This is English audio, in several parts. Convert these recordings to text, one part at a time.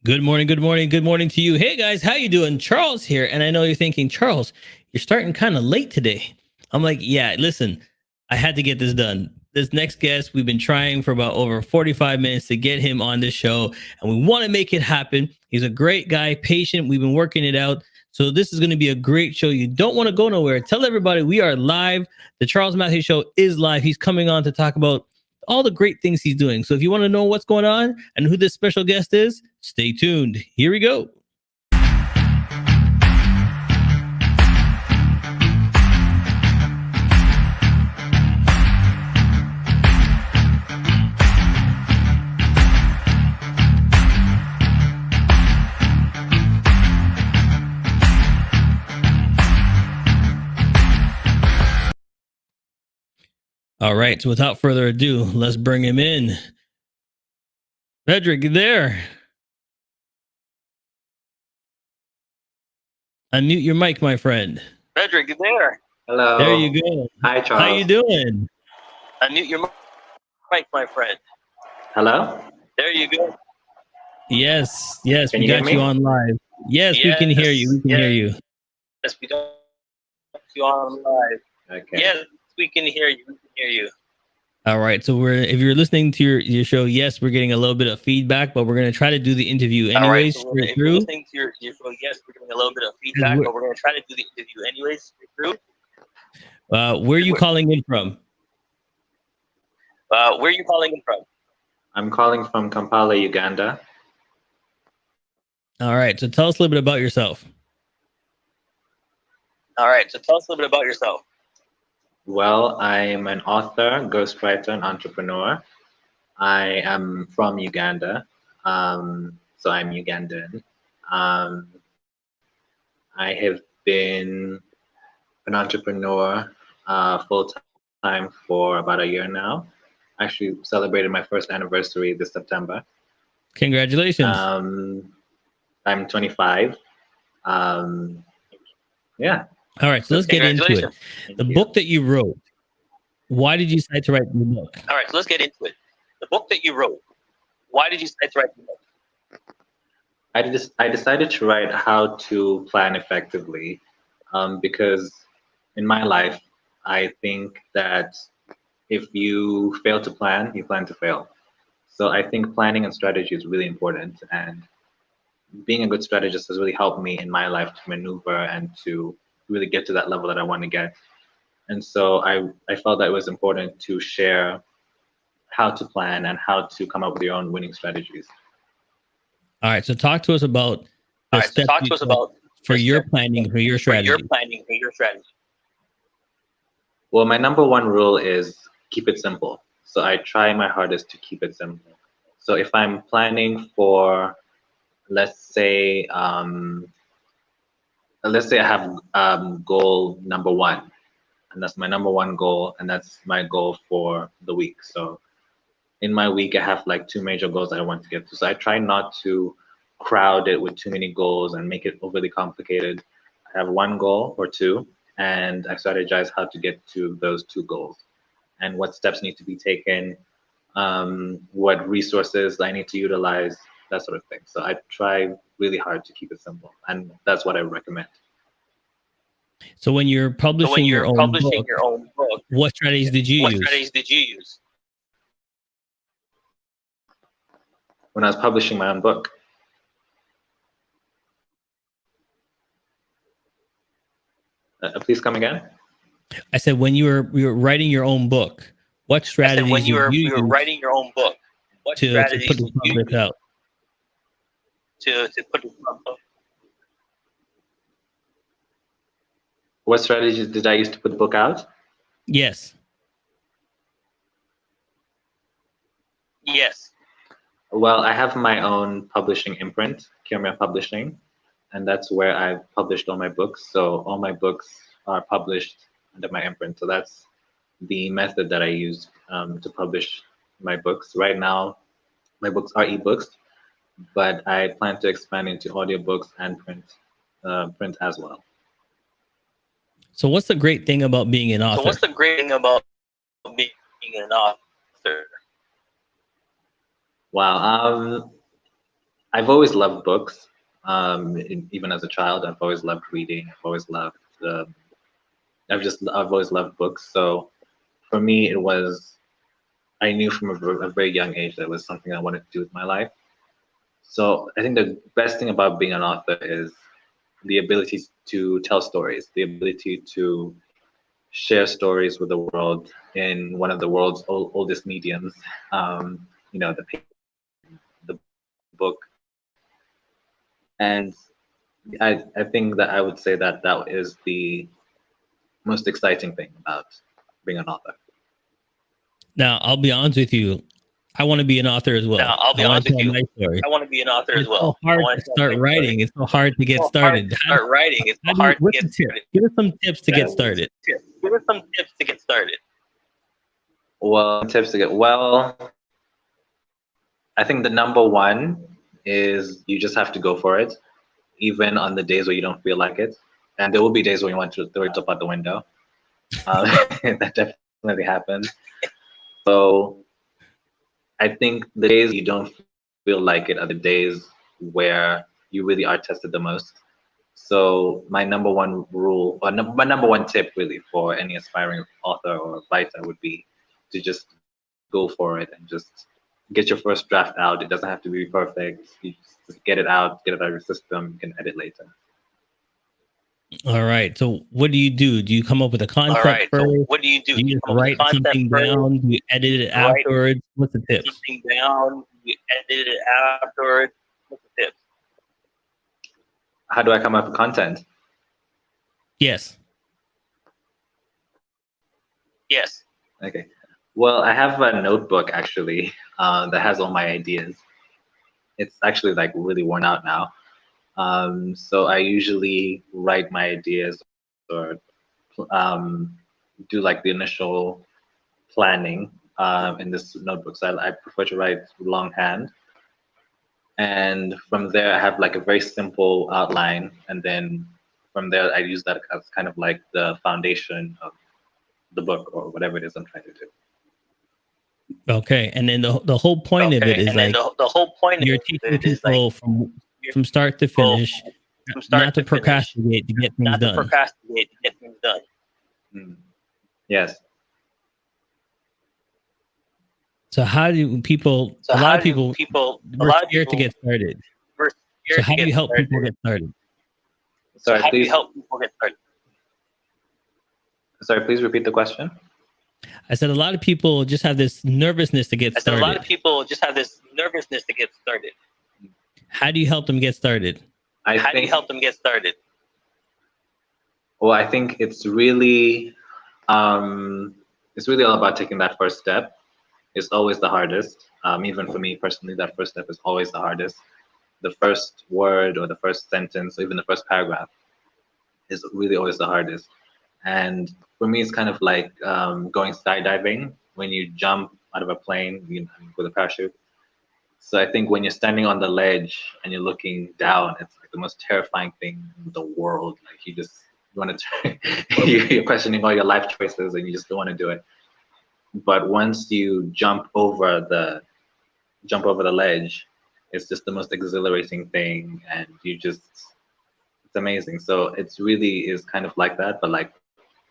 Good morning, good morning, good morning to you. Hey guys, how you doing? Charles here, and I know you're thinking, Charles, you're starting kind of late today. I'm like, yeah, listen, I had to get this done. This next guest, we've been trying for about over 45 minutes to get him on this show, and we want to make it happen. He's a great guy, patient. We've been working it out. So this is going to be a great show. You don't want to go nowhere. Tell everybody we are live. The Charles Matthews Show is live. He's coming on to talk about all the great things he's doing. So if you want to know what's going on and who this special guest is, stay tuned. Here we go. All right. So without further ado, let's bring him in. Fredrick, you there? Unmute your mic, my friend. Fredrick, you there? Hello. There you go. Hi, Charles. How you doing? Unmute your mic, my friend. Hello. There you go. Yes, Can we you hear got me? you on live. Yes, we can hear you. We can hear you. Yes, we got you on live. Okay. Yes, we can hear you. We can hear you. All right. So if you're listening to your show, yes, we're getting a little bit of feedback, but we're going to try to do the interview anyways. All right, so straight if you're through. listening to your show, yes, we're getting a little bit of feedback, but we're going to try to do the interview anyways. Straight through. Where are you calling in from? Where are you calling in from? I'm calling from Kampala, Uganda. All right. So tell us a little bit about yourself. All right, so tell us a little bit about yourself. Well, I'm an author, ghostwriter, and entrepreneur. I am from Uganda, so I'm Ugandan. I have been an entrepreneur full time for about a year now. Actually celebrated my first anniversary this September. Congratulations. I'm 25. Yeah. All right, so let's get into it. The book that you wrote, why did you decide to write the book? All right, so let's get into it. The book that you wrote, why did you decide to write the book? I decided to write how to plan effectively because in my life, I think that if you fail to plan, you plan to fail. So I think planning and strategy is really important, and being a good strategist has really helped me in my life to maneuver and to really get to that level that I want to get. And so I felt that it was important to share how to plan and how to come up with your own winning strategies. All right, so talk to us about the steps for your planning, for your strategy. Well, my number one rule is keep it simple. So I try my hardest to keep it simple. So if I'm planning for, let's say I have goal number one, and that's my number one goal, and that's my goal for the week. So in my week, I have like two major goals that I want to get to. So I try not to crowd it with too many goals and make it overly complicated. I have one goal or two, and I strategize how to get to those two goals and what steps need to be taken, what resources I need to utilize, that sort of thing. So I try really hard to keep it simple, and that's what I recommend. So when you're publishing your own book, what strategies did you use? When I was publishing my own book, please come again. I said when you were writing your own book, what strategies when you were writing your own book, what strategies to put the book out? To put the book out. What strategies did I use to put the book out? Yes. Yes. Well, I have my own publishing imprint, Kyomya Publishing, and that's where I've published all my books. So all my books are published under my imprint. So that's the method that I use to publish my books. Right now, my books are ebooks, but I plan to expand into audiobooks and print as well. So what's the great thing about being an author? Wow. I've always loved books. Even as a child, I've always loved reading. I've always loved. I've always loved books. So for me, it was. I knew from a very young age that it was something I wanted to do with my life. So I think the best thing about being an author is the ability to tell stories, the ability to share stories with the world in one of the world's oldest mediums. The book, and I think that I would say that that is the most exciting thing about being an author. Now, I'll be honest with you. I want to be an author as well. Now, I'll be I want honest to with tell you. my story. I want to be an author as It's well. so hard to start writing. It's so hard to get started. Start writing. It's so hard to What's get the tip? started. Give us some tips to get started. Give us some tips to get started. Well, tips to get well. I think the number one is you just have to go for it, even on the days where you don't feel like it. And there will be days when you want to throw it up out the window. That definitely happens. So I think the days you don't feel like it are the days where you really are tested the most. So my number one rule, or my number one tip really for any aspiring author or writer would be to just go for it and just get your first draft out. It doesn't have to be perfect. You just get it out of your system. You can edit later. All right. So what do? Do you come up with a concept first? So what do? Do you just write something down? Do you edit it afterwards? What's the tips? Something down. You edit it afterwards. What's the tips? How do I come up with content? Yes. Yes. Okay. Well, I have a notebook actually that has all my ideas. It's actually like really worn out now. So I usually write my ideas or do like the initial planning in this notebook. So I prefer to write longhand. And from there, I have like a very simple outline. And then from there, I use that as kind of like the foundation of the book or whatever it is I'm trying to do. Okay. And then the whole point of it is like the whole point you're teaching people from start to finish, not to procrastinate to get things done. Yes. So how do people? So a lot of people we're scared to get started. So how do you help people get started? Sorry, how do you please. help people get started? Sorry, please repeat the question. I said a lot of people just have this nervousness to get started. A lot of people just have this nervousness to get started. How do you help them get started? How do you help them get started? Well, I think it's really all about taking that first step. It's always the hardest. Even for me personally, that first step is always the hardest. The first word or the first sentence or even the first paragraph is really always the hardest. And for me, it's kind of like going skydiving when you jump out of a plane with a parachute. So I think when you're standing on the ledge and you're looking down, it's like the most terrifying thing in the world. Like you want to, you're questioning all your life choices and you just don't want to do it. But once you jump over the ledge, it's just the most exhilarating thing, and it's amazing. So it's really is kind of like that, but like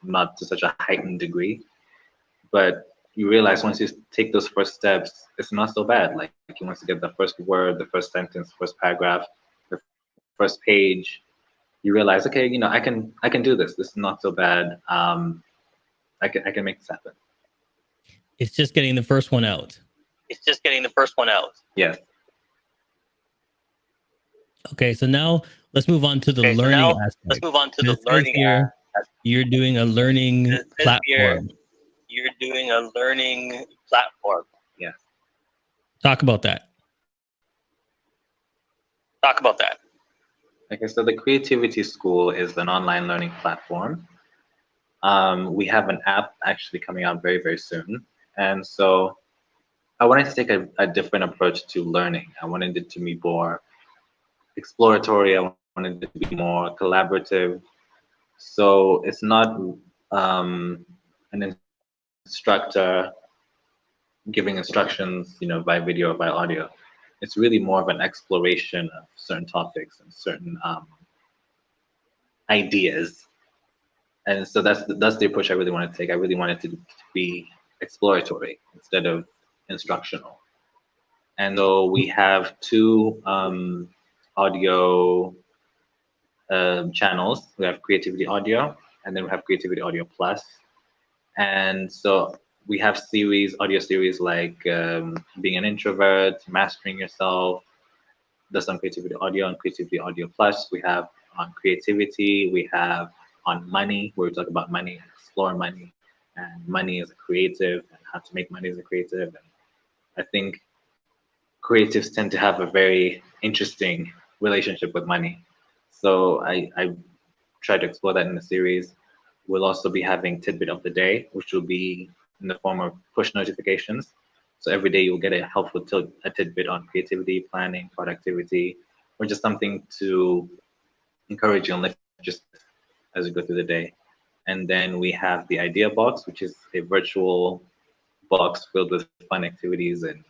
not to such a heightened degree. But you realize once you take those first steps, it's not so bad. Like you want to get the first word, the first sentence, first paragraph, the first page. You realize, okay, I can do this. This is not so bad. I can make this happen. It's just getting the first one out. Yes. Okay, so now let's move on to the learning aspect. You're doing a learning platform. Yes. Talk about that. Okay, so the Creativity School is an online learning platform. We have an app actually coming out very, very soon. And so I wanted to take a different approach to learning. I wanted it to be more exploratory. I wanted it to be more collaborative. So it's not an instructor giving instructions, by video or by audio. it's really more of an exploration of certain topics and certain ideas. And so that's the approach I really want to take. I really want it to be exploratory instead of instructional. And so we have two audio channels. We have Creativity Audio, and then we have Creativity Audio Plus. And so we have audio series like Being an Introvert, Mastering Yourself. That's on Creativity Audio and Creativity Audio Plus. We have on creativity, we have on money, where we talk about money, explore money, and money as a creative, and how to make money as a creative. And I think creatives tend to have a very interesting relationship with money. So I try to explore that in the series. We'll also be having Tidbit of the Day, which will be in the form of push notifications. So every day you'll get a helpful tidbit on creativity, planning, productivity, or just something to encourage you and lift just as you go through the day. And then we have the Idea Box, which is a virtual box filled with fun activities, and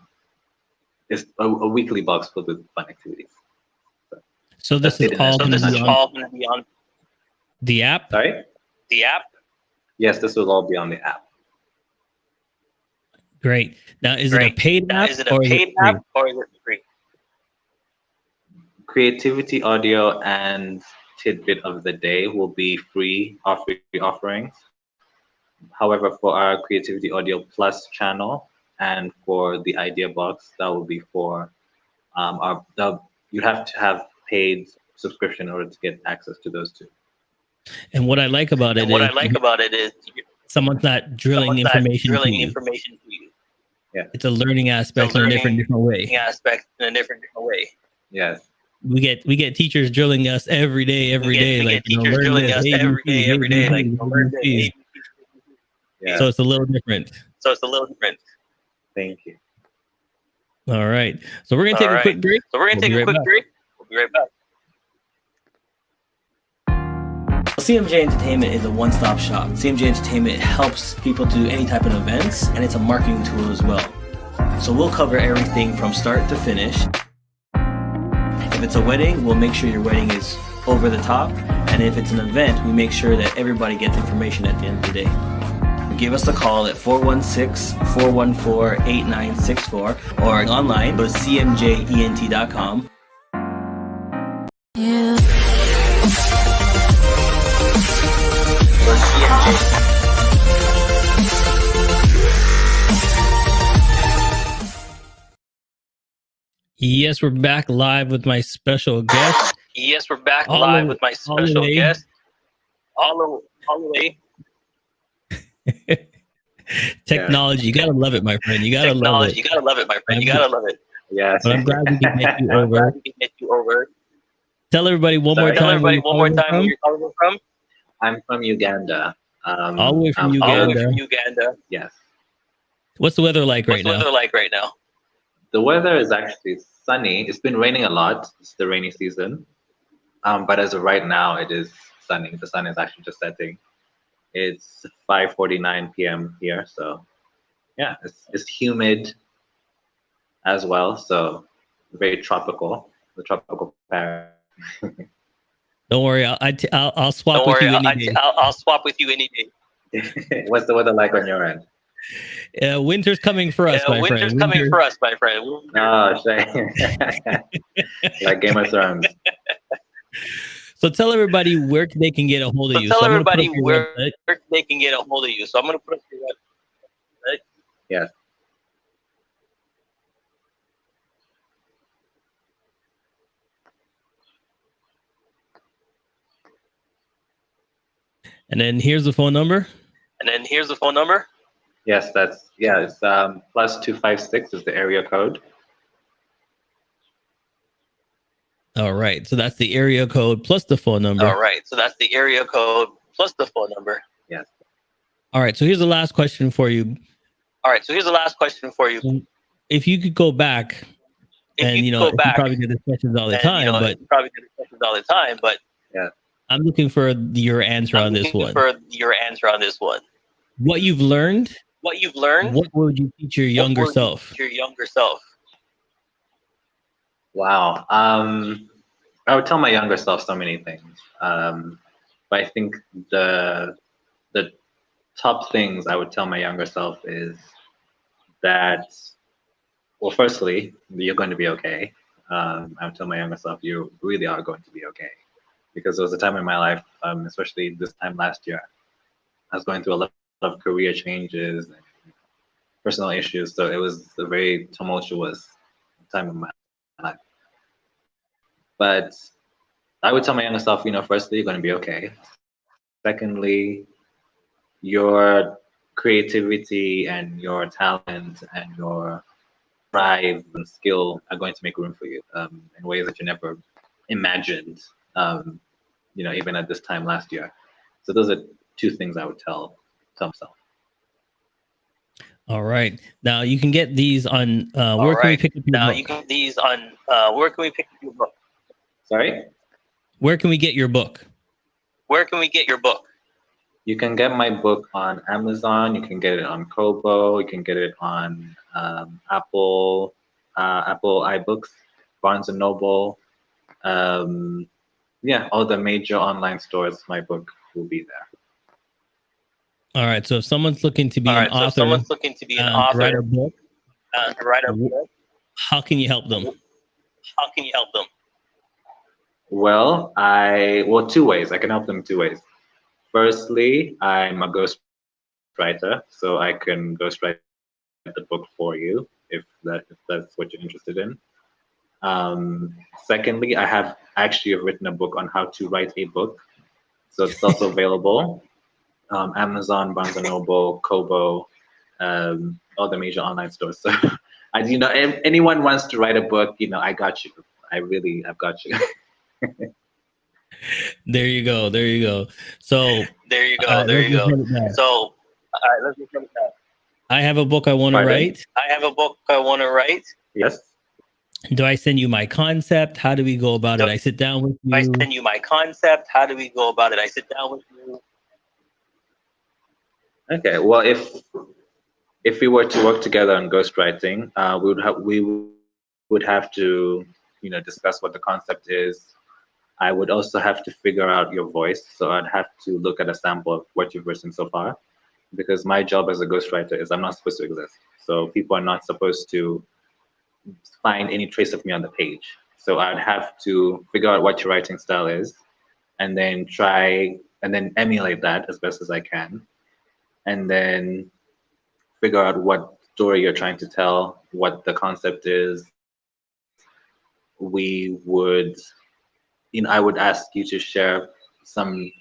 it's a weekly box filled with fun activities. So this is all going to be on the app? Sorry? The app? Yes, this will all be on the app. Great. Now, is it a paid app? Is it a paid app or is it free? Creativity Audio and Tidbit of the Day will be free offerings. However, for our Creativity Audio Plus channel and for the Idea Box, that will be for you have to have paid subscription in order to get access to those two. And what I like about it is someone's not drilling information to you. Yeah, it's a learning aspect in a different way. Yes. We get teachers drilling us every day. Like teachers drilling us every day. Like yeah. So it's a little different. Thank you. All right. So we're gonna take a quick break. We'll be right back. CMJ Entertainment is a one-stop shop. CMJ Entertainment helps people do any type of events, and it's a marketing tool as well. So we'll cover everything from start to finish. If it's a wedding, we'll make sure your wedding is over the top. And if it's an event, we make sure that everybody gets information at the end of the day. Give us a call at 416-414-8964 or online, go to cmjent.com. Yeah. Yes, we're back live with my special guest. All the way. Technology, you gotta love it, my friend. You gotta love it. Yes. But I'm glad we can get you over. Tell everybody one more time where you're calling from. I'm from Uganda. All the way from Uganda. Yes. What's the weather like right now? The weather is actually sunny. It's been raining a lot. It's the rainy season. But as of right now, it is sunny. The sun is actually just setting. It's 5:49 p.m. here. So yeah, it's humid as well. So very tropical. The tropical pattern. Don't worry, I'll swap with you any day. I'll swap with you any day. What's the weather like on your end? Winter's coming for us, my friend. Oh, shame. Like Game of Thrones. So tell everybody where they can get a hold of you. So I'm going to put up your website. Yes. And then here's the phone number. Yes, it's +256 is the area code. All right, so that's the area code plus the phone number. Yes. All right, so here's the last question for you. If you could go back, you probably get the questions all the time, but yeah, I'm looking for your answer on this one. What you've learned. What would you teach your younger self? Wow. I would tell my younger self so many things. But I think the the top things I would tell my younger self is that, well, firstly, you're going to be okay. I would tell my younger self, you really are going to be okay. Because there was a time in my life, especially this time last year, I was going through a lot of career changes and personal issues. So it was a very tumultuous time in my life. But I would tell my younger self, firstly, you're going to be okay. Secondly, your creativity and your talent and your drive and skill are going to make room for you in ways that you never imagined, even at this time last year. So those are two things I would tell myself. All right. Now you can get these on All where can we right. pick up your Now book? you can get these on where can we pick up your book? Sorry? Where can we get your book? Where can we get your book? You can get my book on Amazon. You can get it on Kobo. You can get it on Apple iBooks, Barnes and Noble. Um, yeah, all the major online stores. My book will be there. All right. So if someone's looking to be All an right. So if author, someone's looking to be an to write a author, book, to write a book, how can you help them? how can you help them? Well, two ways. I can help them two ways. Firstly, I'm a ghostwriter, so I can ghostwrite the book for you if that's what you're interested in. Secondly, I have actually written a book on how to write a book, so it's also available. Amazon, Barnes and Noble, Kobo, all the major online stores. So, if anyone wants to write a book, I got you. I've got you. There you go. There you go. So There you all go. right, There let's you just go. run it back. So, all right, let's just finish that. I have a book I want to Pardon? write. I have a book I want to write. Yes. Do I send you my concept? How do we go about it? I sit down with If I you. send you my concept, how do we go about it? I sit down with you. Okay. Well, if we were to work together on ghostwriting, we would have to discuss what the concept is. I would also have to figure out your voice, so I'd have to look at a sample of what you've written so far, because my job as a ghostwriter is I'm not supposed to exist, so people are not supposed to find any trace of me on the page. So I'd have to figure out what your writing style is, and then emulate that as best as I can, and then figure out what story you're trying to tell, what the concept is. We would, I would ask you to share some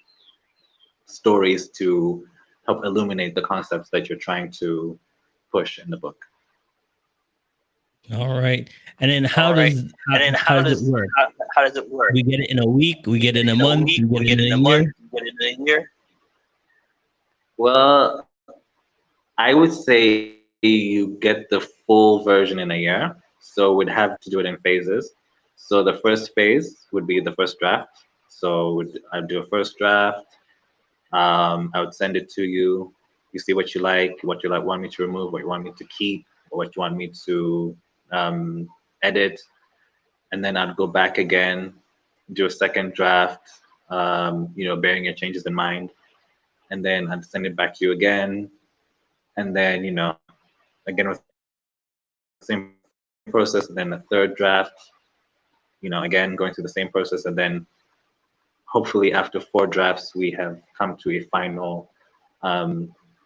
stories to help illuminate the concepts that you're trying to push in the book. All right. And then how All right. does And then how does it work? how does it work? We get it in a week, we get it in a month, week, we we get get it it in in a a month, year. we get it in a year. Well, I would say you get the full version in a year, so we'd have to do it in phases. So the first phase would be the first draft. So I'd do a first draft. I would send it to you. You see what you like, want me to remove, what you want me to keep, or what you want me to edit, and then I'd go back again, do a second draft, bearing your changes in mind, and then I'd send it back to you again, and then again with the same process, and then a third draft, again going through the same process, and then hopefully after 4 drafts we have come to a final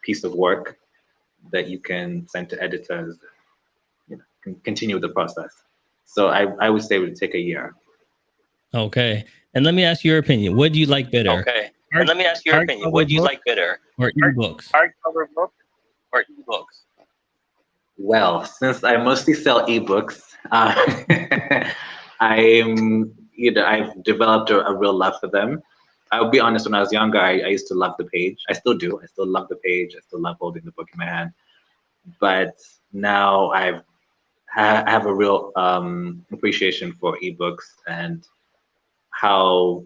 piece of work that you can send to editors, can continue the process. So I would say it would take a year. Okay. And let me ask your opinion. What do you like better? Okay. And let me ask your opinion. Hardcover What do you book like better? or ebooks? Hardcover book or ebooks? Well, since I mostly sell ebooks, I've developed a real love for them. I'll be honest, when I was younger, I used to love the page. I still do. I still love the page. I still love holding the book in my hand. But now I have a real appreciation for ebooks and how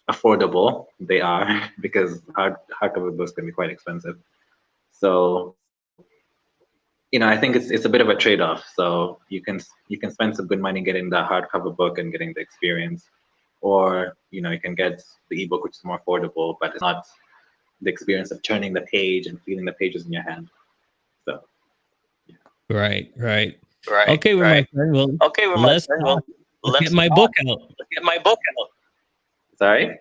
affordable they are because hardcover books can be quite expensive. So I think it's a bit of a trade-off. So you can spend some good money getting the hardcover book and getting the experience, or you can get the ebook, which is more affordable, but it's not the experience of turning the page and feeling the pages in your hand. So Right. Right. Okay, well, my friend. Well, let's get my book out. Let's get my book out. Sorry?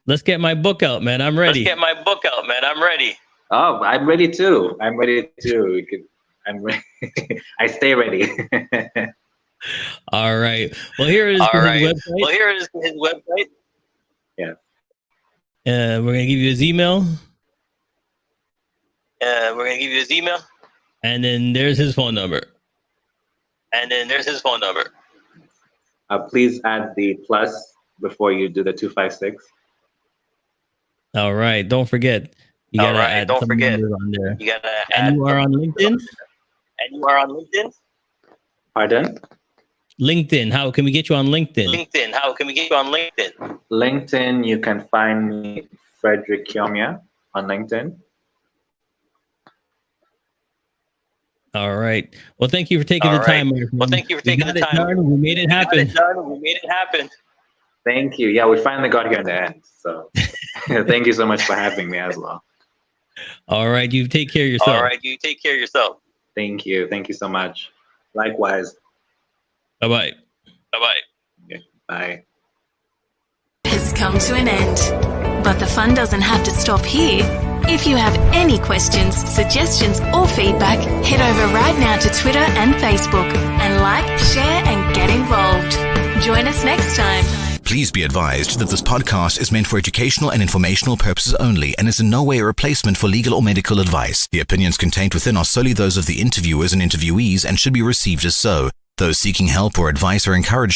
Let's get my book out, man. I'm ready. Let's get my book out, man. I'm ready. Oh, I'm ready too. I'm ready too. I'm ready. I stay ready. All right. Well, here it is. His website. Yeah. We're gonna give you his email. And then there's his phone number. Please add the plus before you do the 256. All right. Don't forget. You gotta add some numbers on there. And you are on LinkedIn? Pardon? LinkedIn. How can we get you on LinkedIn? LinkedIn, you can find me Fredrick Kyomya on LinkedIn. All right. Well, thank you for taking the time. We made it happen. Thank you. Yeah, we finally got here in the end. So thank you so much for having me as well. All right. You take care of yourself. Thank you. Thank you so much. Likewise. Bye-bye. Okay, bye. Has come to an end. But the fun doesn't have to stop here. If you have any questions, suggestions, or feedback, head over right now to Twitter and Facebook and like, share, and get involved. Join us next time. Please be advised that this podcast is meant for educational and informational purposes only and is in no way a replacement for legal or medical advice. The opinions contained within are solely those of the interviewers and interviewees and should be received as so. Those seeking help or advice are encouraged to